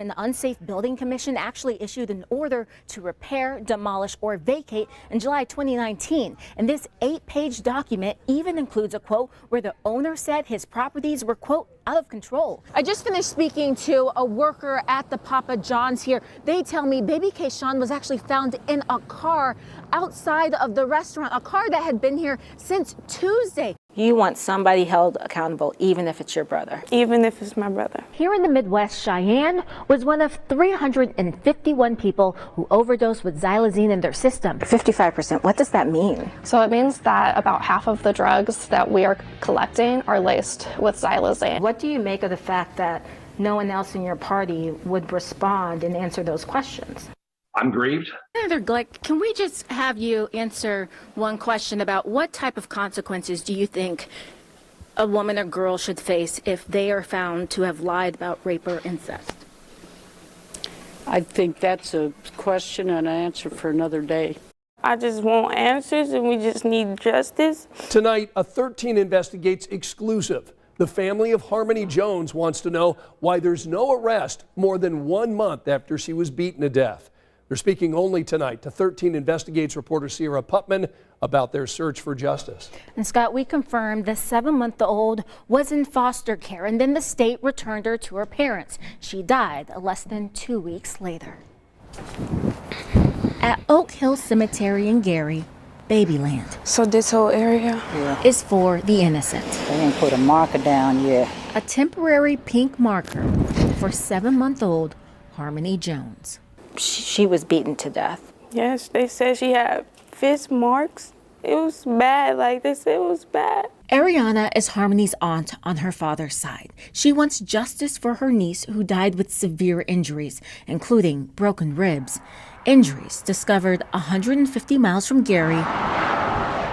The Unsafe Building Commission actually issued an order to repair, demolish, or vacate in July 2019. And this 8-page document even includes a quote where the owner said his properties were, quote, out of control. I just finished speaking to a worker at the Papa John's here. They tell me baby Kayshawn was actually found in a car outside of the restaurant, a car that had been here since Tuesday. You want somebody held accountable, even if it's your brother. Even if it's my brother. Here in the Midwest, Cheyenne was one of 351 people who overdosed with xylazine in their system. 55%, what does that mean? So it means that about half of the drugs that we are collecting are laced with xylazine. What do you make of the fact that no one else in your party would respond and answer those questions? I'm grieved. Senator Glick, can we just have you answer one question about what type of consequences do you think a woman or girl should face if they are found to have lied about rape or incest? I think that's a question and an answer for another day. I just want answers, and we just need justice. Tonight, a 13 Investigates exclusive. The family of Harmony Jones wants to know why there's no arrest more than 1 month after she was beaten to death. They're speaking only tonight to 13 Investigates reporter Cierra Putman about their search for justice. And Scott, we confirmed the 7-month-old was in foster care, and then the state returned her to her parents. She died less than 2 weeks later. At Oak Hill Cemetery in Gary, Babyland. So this whole area is for the innocent. They didn't put a marker down yet. A temporary pink marker for 7-month-old Harmony Jones. She was beaten to death. Yes, they said she had fist marks. It was bad, like they said it was bad. Ariana is Harmony's aunt on her father's side. She wants justice for her niece who died with severe injuries, including broken ribs. Injuries discovered 150 miles from Gary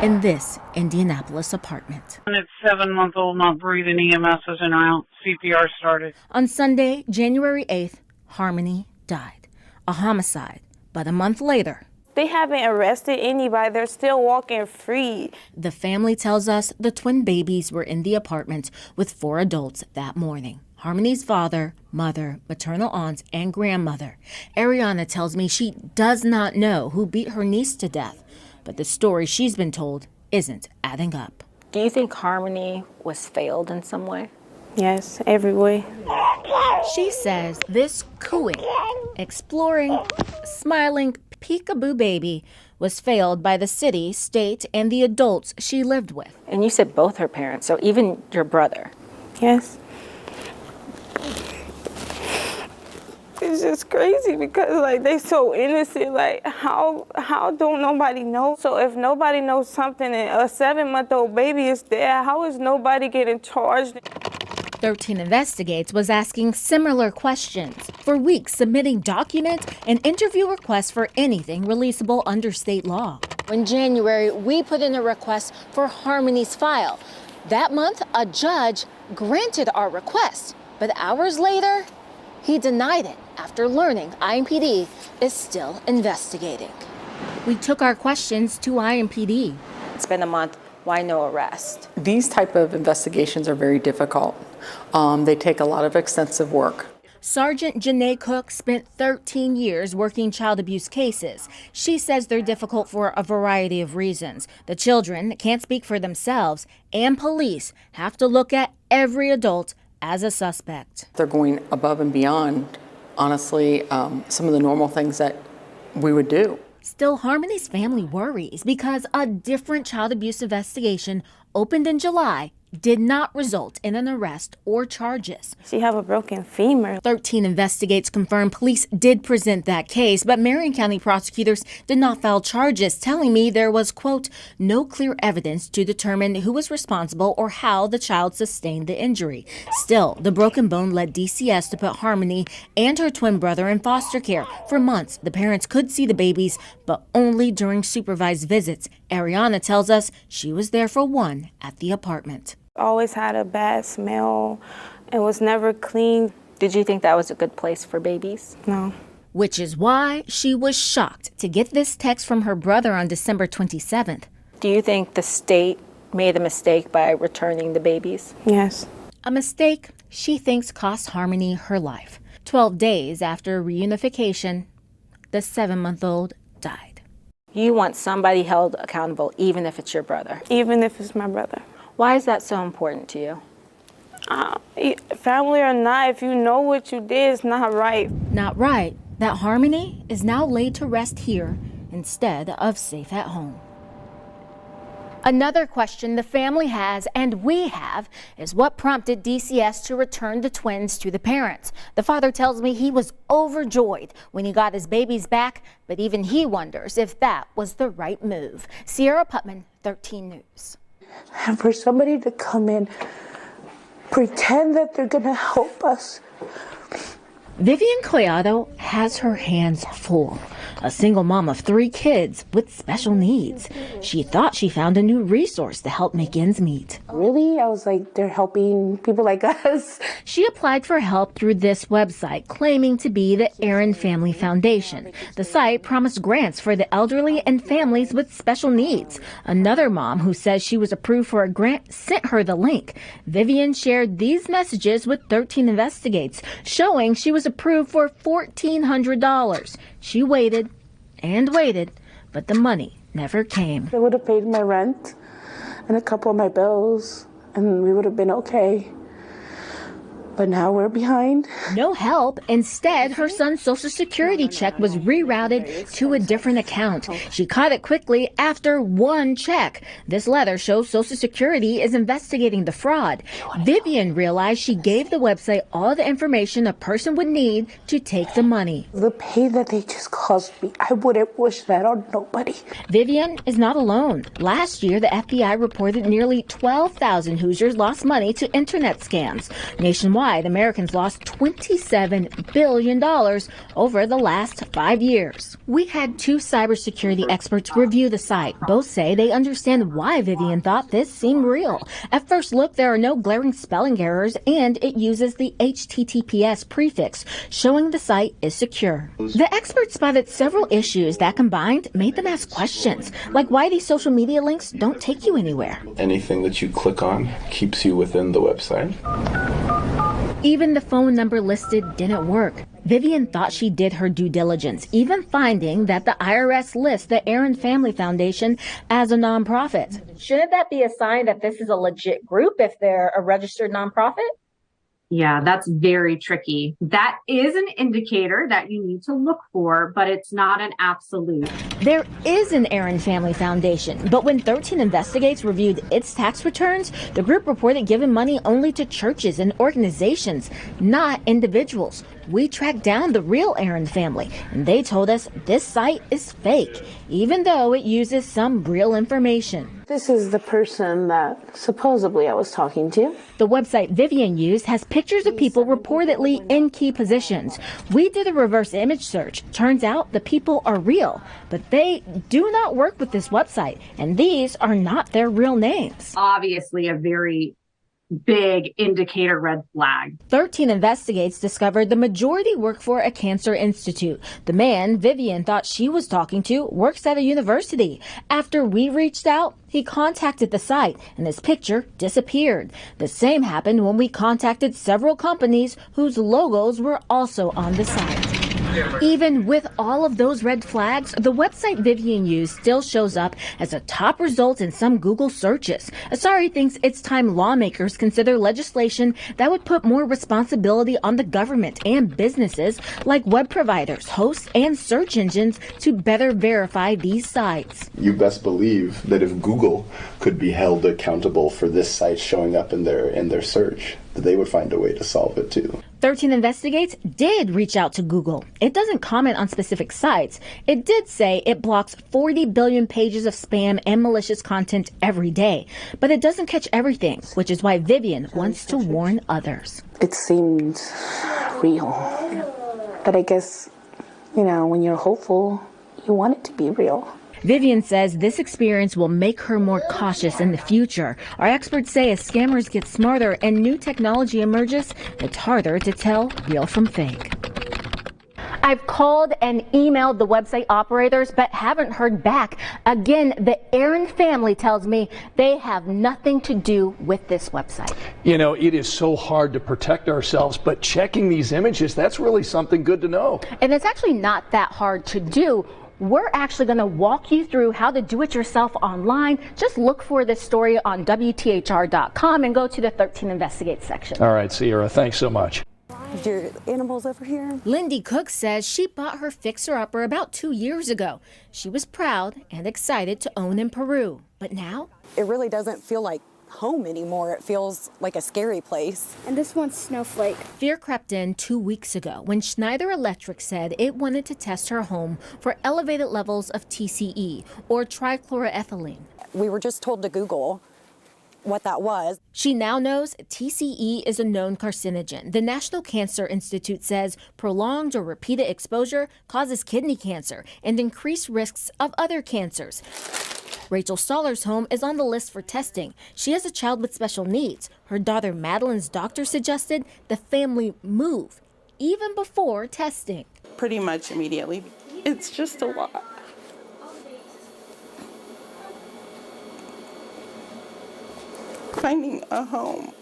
in this Indianapolis apartment. And it's 7-month-old, not breathing. EMS is in route. CPR started. On Sunday, January 8th, Harmony died. A homicide, but a month later, They haven't arrested anybody. They're still walking free. The family tells us the twin babies were in the apartment with 4 adults that morning. Harmony's father, mother, maternal aunt, and grandmother. Ariana tells me she does not know who beat her niece to death, but the story she's been told isn't adding up. Do you think Harmony was failed in some way? Yes, every way. She says this cooing, exploring, smiling peekaboo baby was failed by the city, state, and the adults she lived with. And you said both her parents, so even your brother. Yes. It's just crazy because like they so innocent. Like how don't nobody know? So if nobody knows something and a 7-month-old baby is there, how is nobody getting charged? 13 Investigates was asking similar questions for weeks, submitting document and interview requests for anything releasable under state law. In January, we put in a request for Harmony's file. That month, a judge granted our request, but hours later, he denied it after learning IMPD is still investigating. We took our questions to IMPD. It's been a month. Why no arrest? These type of investigations are very difficult. They take a lot of extensive work. Sergeant Janae Cook spent 13 years working child abuse cases. She says they're difficult for a variety of reasons. The children can't speak for themselves, and police have to look at every adult as a suspect. They're going above and beyond, honestly, some of the normal things that we would do. Still, Harmony's family worries because a different child abuse investigation opened in July did not result in an arrest or charges. She have a broken femur. 13 Investigates confirmed police did present that case, but Marion County prosecutors did not file charges, telling me there was, quote, no clear evidence to determine who was responsible or how the child sustained the injury. Still, the broken bone led DCS to put Harmony and her twin brother in foster care. For months, the parents could see the babies, but only during supervised visits. Ariana tells us she was there for one at the apartment. Always had a bad smell and was never clean. Did you think that was a good place for babies? No. Which is why she was shocked to get this text from her brother on December 27th. Do you think the state made a mistake by returning the babies? Yes. A mistake she thinks cost Harmony her life. 12 days after reunification, the 7-month-old died. You want somebody held accountable, even if it's your brother. Even if it's my brother. Why is that so important to you? Family or not, if you know what you did, it's not right. Not right that Harmony is now laid to rest here instead of safe at home. Another question the family has and we have is what prompted DCS to return the twins to the parents. The father tells me he was overjoyed when he got his babies back, but even he wonders if that was the right move. Cierra Putman, 13 News. And for somebody to come in, pretend that they're going to help us. Vivian Collado has her hands full. A single mom of 3 kids with special needs. She thought she found a new resource to help make ends meet. Really? I was like, they're helping people like us. She applied for help through this website, claiming to be the Aaron Family Foundation. The site promised grants for the elderly and families with special needs. Another mom who says she was approved for a grant sent her the link. Vivian shared these messages with 13 Investigates, showing she was approved for $1,400. She waited and waited, but the money never came. They would have paid my rent and a couple of my bills, and we would have been okay. But now we're behind. No help. Instead, her son's Social Security check was rerouted to a different account. She caught it quickly after one check. This letter shows Social Security is investigating the fraud. Vivian realized she gave the website all the information a person would need to take the money. The pain that they just caused me, I wouldn't wish that on nobody. Vivian is not alone. Last year, the FBI reported nearly 12,000 Hoosiers lost money to internet scams. Nationwide, Americans lost $27 billion over the last 5 years. We had 2 cybersecurity experts review the site. Both say they understand why Vivian thought this seemed real. At first look, there are no glaring spelling errors, and it uses the HTTPS prefix, showing the site is secure. The experts spotted several issues that combined made them ask questions, like why these social media links don't take you anywhere. Anything that you click on keeps you within the website. Even the phone number listed didn't work. Vivian thought she did her due diligence, even finding that the IRS lists the Aaron Family Foundation as a nonprofit. Shouldn't that be a sign that this is a legit group if they're a registered nonprofit? Yeah, that's very tricky. That is an indicator that you need to look for, but it's not an absolute. There is an Aaron Family Foundation, but when 13 Investigates reviewed its tax returns, the group reported giving money only to churches and organizations, not individuals. We tracked down the real Aaron family, and they told us this site is fake, even though it uses some real information. This is the person that supposedly I was talking to. The website Vivian used has pictures of people reportedly in key positions. We did a reverse image search. Turns out the people are real, but they do not work with this website, and these are not their real names. Obviously a very big indicator, red flag. 13 Investigates discovered the majority work for a cancer institute. The man Vivian thought she was talking to works at a university. After we reached out, he contacted the site and his picture disappeared. The same happened when we contacted several companies whose logos were also on the site. Even with all of those red flags, the website Vivian used still shows up as a top result in some Google searches. Asari thinks it's time lawmakers consider legislation that would put more responsibility on the government and businesses like web providers, hosts, and search engines to better verify these sites. You best believe that if Google could be held accountable for this site showing up in their search, that they would find a way to solve it too. 13 Investigates did reach out to Google. It doesn't comment on specific sites. It did say it blocks 40 billion pages of spam and malicious content every day, but it doesn't catch everything, which is why Vivian wants to warn others. It seemed real. But I guess, when you're hopeful, you want it to be real. Vivian says this experience will make her more cautious in the future. Our experts say as scammers get smarter and new technology emerges, it's harder to tell real from fake. I've called and emailed the website operators, but haven't heard back. Again, the Aaron family tells me they have nothing to do with this website. You know, it is so hard to protect ourselves, but checking these images, that's really something good to know. And it's actually not that hard to do. We're actually going to walk you through how to do it yourself online. Just look for this story on WTHR.com and go to the 13 Investigate section. All right, Sierra, thanks so much. Your animals over here? Lindy Cook says she bought her fixer-upper about 2 years ago. She was proud and excited to own in Peru, but now it really doesn't feel like home anymore. It feels like a scary place. And this one's Snowflake. Fear crept in 2 weeks ago when Schneider Electric said it wanted to test her home for elevated levels of TCE, or trichloroethylene. We were just told to Google what that was. She now knows TCE is a known carcinogen. The National Cancer Institute says prolonged or repeated exposure causes kidney cancer and increased risks of other cancers. Rachel Stoller's home is on the list for testing. She has a child with special needs. Her daughter Madeline's doctor suggested the family move even before testing. Pretty much immediately. It's just a lot. Finding a home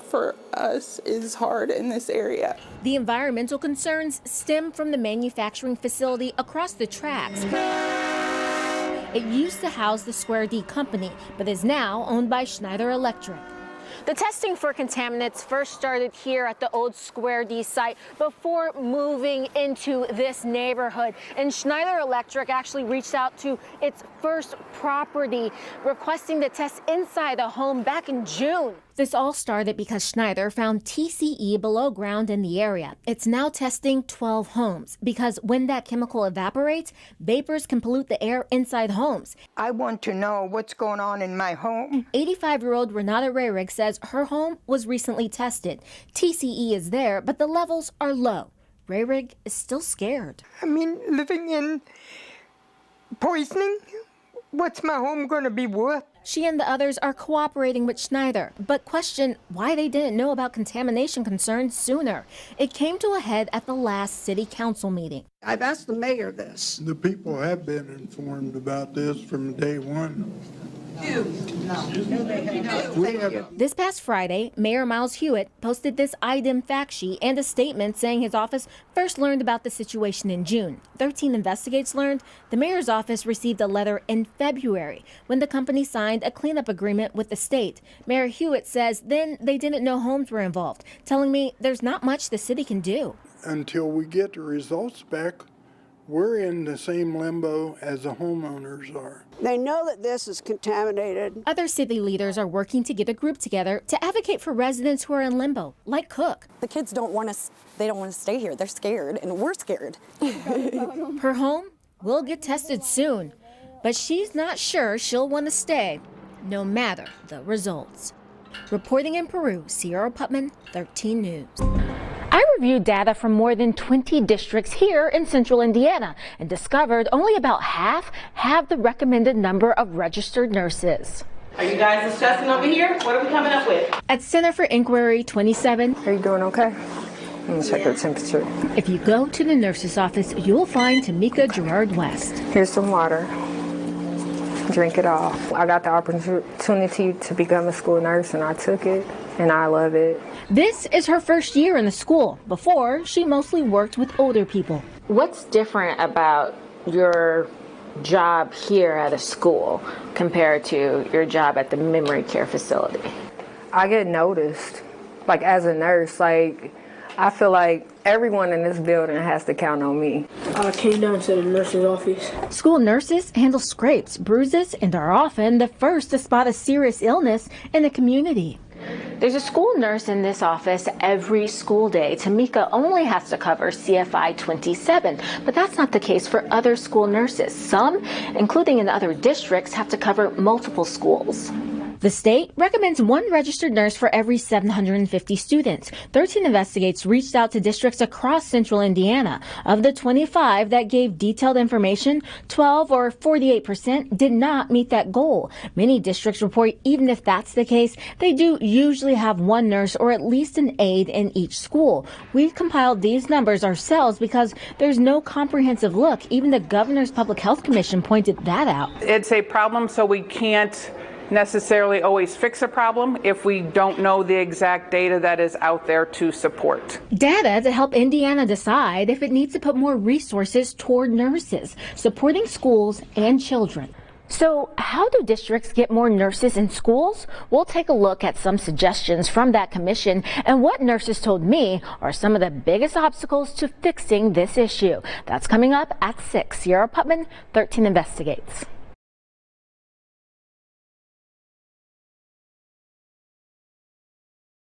for us is hard in this area. The environmental concerns stem from the manufacturing facility across the tracks. It used to house the Square D company, but is now owned by Schneider Electric. The testing for contaminants first started here at the old Square D site before moving into this neighborhood. And Schneider Electric actually reached out to its first property, requesting the test inside the home back in June. This all started because Schneider found TCE below ground in the area. It's now testing 12 homes because when that chemical evaporates, vapors can pollute the air inside homes. I want to know what's going on in my home. 85-year-old Renata Rehrig says her home was recently tested. TCE is there, but the levels are low. Rehrig is still scared. I mean, living in poisoning? What's my home going to be worth? She and the others are cooperating with Schneider, but question why they didn't know about contamination concerns sooner. It came to a head at the last city council meeting. I've asked the mayor this. The people have been informed about this from day one. This past Friday, Mayor Miles Hewitt posted this IDEM fact sheet and a statement saying his office first learned about the situation in June. 13 Investigates learned the mayor's office received a letter in February when the company signed a cleanup agreement with the state. Mayor Hewitt says then they didn't know homes were involved, telling me there's not much the city can do. Until we get the results back, we're in the same limbo as the homeowners are. They know that this is contaminated. Other city leaders are working to get a group together to advocate for residents who are in limbo, like Cook. The kids don't want to stay here. They're scared, and we're scared. Her home will get tested soon, but she's not sure she'll want to stay, no matter the results. Reporting in Peru, Cierra Putman, 13 News. I reviewed data from more than 20 districts here in central Indiana and discovered only about half have the recommended number of registered nurses. Are you guys discussing over here? What are we coming up with? At Center for Inquiry 27. Are you doing okay? I'm going to check your temperature. If you go to the nurse's office, you'll find Tamika Gerard West. Here's some water. Drink it all. I got the opportunity to become a school nurse and I took it and I love it. This is her first year in the school. Before, she mostly worked with older people. What's different about your job here at a school compared to your job at the memory care facility? I get noticed. Like as a nurse, I feel like everyone in this building has to count on me. I came down to the nurse's office. School nurses handle scrapes, bruises, and are often the first to spot a serious illness in the community. There's a school nurse in this office every school day. Tamika only has to cover CFI 27, but that's not the case for other school nurses. Some, including in other districts, have to cover multiple schools. The state recommends 1 registered nurse for every 750 students. 13 Investigates reached out to districts across central Indiana. Of the 25 that gave detailed information, 12 or 48% did not meet that goal. Many districts report even if that's the case, they do usually have 1 nurse or at least an aide in each school. We've compiled these numbers ourselves because there's no comprehensive look. Even the Governor's Public Health Commission pointed that out. It's a problem, so we can't necessarily always fix a problem if we don't know the exact data that is out there to support. Data to help Indiana decide if it needs to put more resources toward nurses, supporting schools and children. So how do districts get more nurses in schools? We'll take a look at some suggestions from that commission and what nurses told me are some of the biggest obstacles to fixing this issue. That's coming up at 6. Cierra Putman, 13 Investigates.